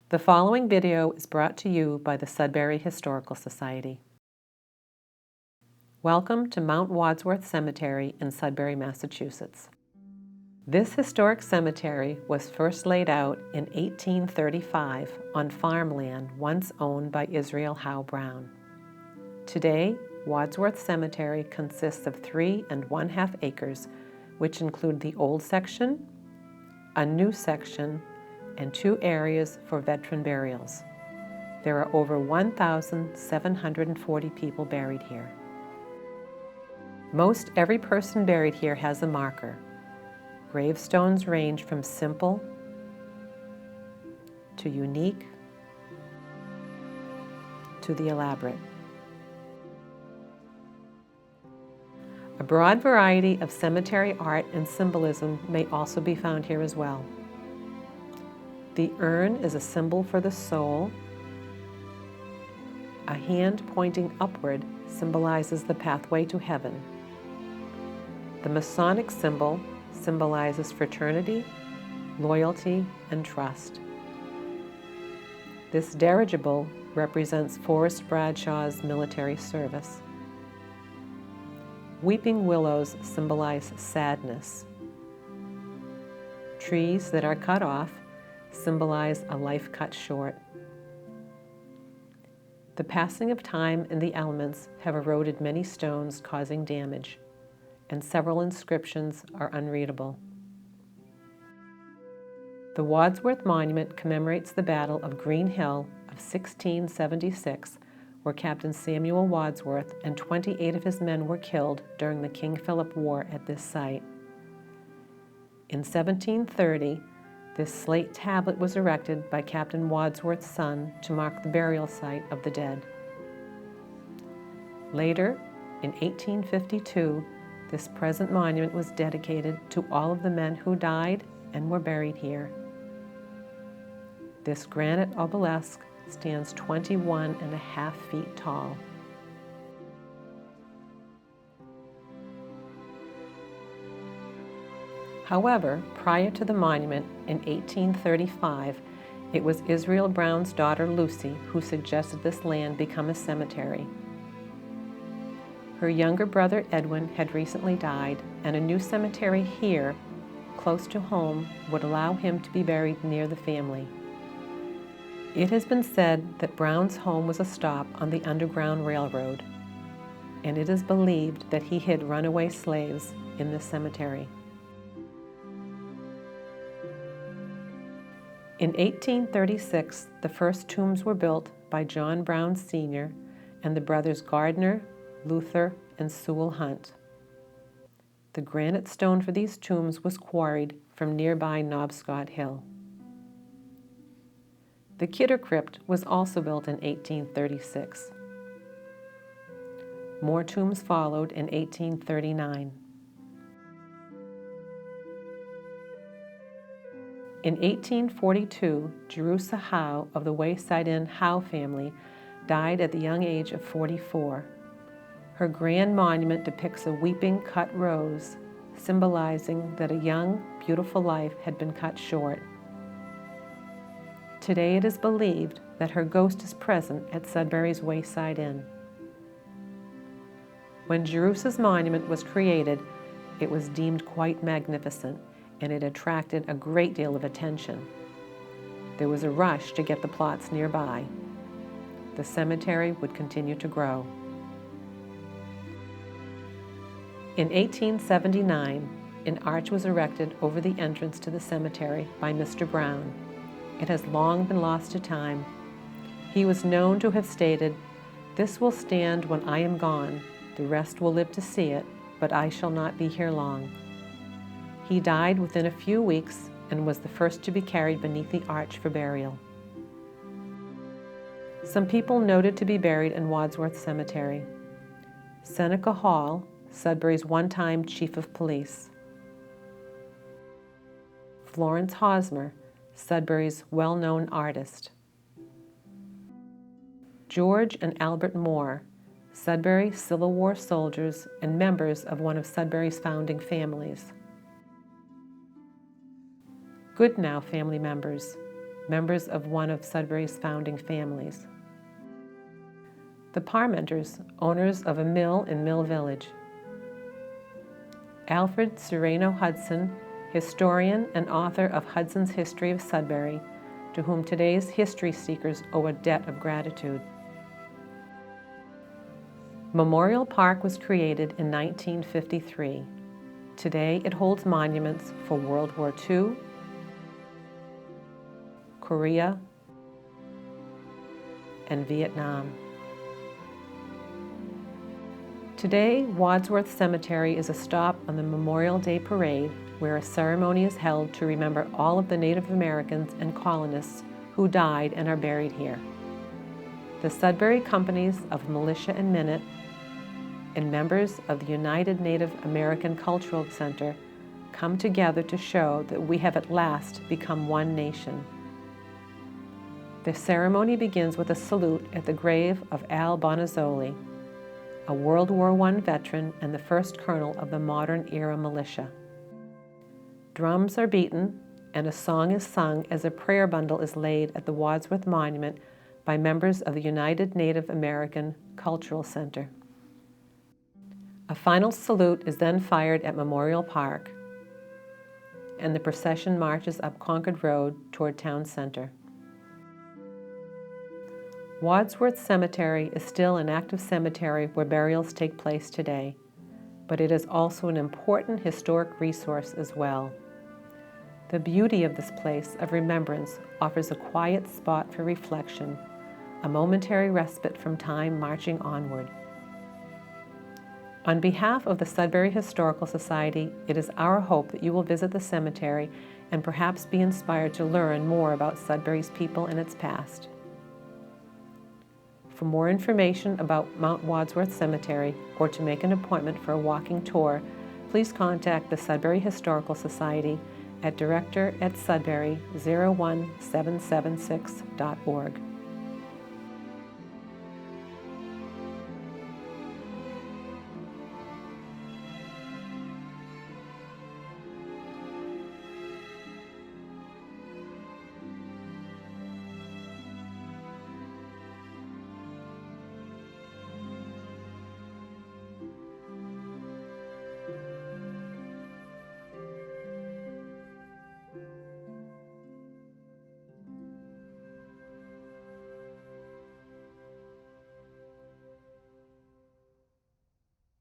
The following video is brought to you by the Sudbury Historical Society. Welcome to Mount Wadsworth Cemetery in Sudbury, Massachusetts. This historic cemetery was first laid out in 1835 on farmland once owned by Israel Howe Brown. Today, Wadsworth Cemetery consists of 3½ acres, which include the old section, a new section, and 2 areas for veteran burials. There are over 1,740 people buried here. Most every person buried here has a marker. Gravestones range from simple to unique to the elaborate. A broad variety of cemetery art and symbolism may also be found here as well. The urn is a symbol for the soul. A hand pointing upward symbolizes the pathway to heaven. The Masonic symbol symbolizes fraternity, loyalty, and trust. This dirigible represents Forrest Bradshaw's military service. Weeping willows symbolize sadness. Trees that are cut off symbolize a life cut short. The passing of time and the elements have eroded many stones, causing damage, and several inscriptions are unreadable. The Wadsworth Monument commemorates the Battle of Green Hill of 1676, where Captain Samuel Wadsworth and 28 of his men were killed during the King Philip War at this site. In 1730, this slate tablet was erected by Captain Wadsworth's son to mark the burial site of the dead. Later, in 1852, this present monument was dedicated to all of the men who died and were buried here. This granite obelisk stands 21½ feet tall. However, prior to the monument in 1835, it was Israel Brown's daughter Lucy who suggested this land become a cemetery. Her younger brother Edwin had recently died, and a new cemetery here, close to home, would allow him to be buried near the family. It has been said that Brown's home was a stop on the Underground Railroad, and it is believed that he hid runaway slaves in this cemetery. In 1836, the first tombs were built by John Brown Sr. and the brothers Gardner, Luther, and Sewell Hunt. The granite stone for these tombs was quarried from nearby Knobscott Hill. The Kidder Crypt was also built in 1836. More tombs followed in 1839. In 1842, Jerusha Howe of the Wayside Inn Howe family died at the young age of 44. Her grand monument depicts a weeping cut rose, symbolizing that a young, beautiful life had been cut short. Today it is believed that her ghost is present at Sudbury's Wayside Inn. When Jerusha's monument was created, it was deemed quite magnificent, and it attracted a great deal of attention. There was a rush to get the plots nearby. The cemetery would continue to grow. In 1879, an arch was erected over the entrance to the cemetery by Mr. Brown. It has long been lost to time. He was known to have stated, "This will stand when I am gone. The rest will live to see it, but I shall not be here long." He died within a few weeks and was the first to be carried beneath the arch for burial. Some people noted to be buried in Wadsworth Cemetery. Seneca Hall, Sudbury's one-time chief of police. Florence Hosmer, Sudbury's well-known artist. George and Albert Moore, Sudbury Civil War soldiers and members of one of Sudbury's founding families. Goodnow family members, members of one of Sudbury's founding families. The Parmenters, owners of a mill in Mill Village. Alfred Sereno Hudson, historian and author of Hudson's History of Sudbury, to whom today's history seekers owe a debt of gratitude. Memorial Park was created in 1953. Today it holds monuments for World War II, Korea, and Vietnam. Today, Wadsworth Cemetery is a stop on the Memorial Day Parade, where a ceremony is held to remember all of the Native Americans and colonists who died and are buried here. The Sudbury companies of Militia and Minute and members of the United Native American Cultural Center come together to show that we have at last become one nation. The ceremony begins with a salute at the grave of Al Bonazzoli, a World War I veteran and the first colonel of the modern-era militia. Drums are beaten and a song is sung as a prayer bundle is laid at the Wadsworth Monument by members of the United Native American Cultural Center. A final salute is then fired at Memorial Park, and the procession marches up Concord Road toward Town Center. Wadsworth Cemetery is still an active cemetery where burials take place today, but it is also an important historic resource as well. The beauty of this place of remembrance offers a quiet spot for reflection, a momentary respite from time marching onward. On behalf of the Sudbury Historical Society, it is our hope that you will visit the cemetery and perhaps be inspired to learn more about Sudbury's people and its past. For more information about Mount Wadsworth Cemetery or to make an appointment for a walking tour, please contact the Sudbury Historical Society at director@sudbury01776.org.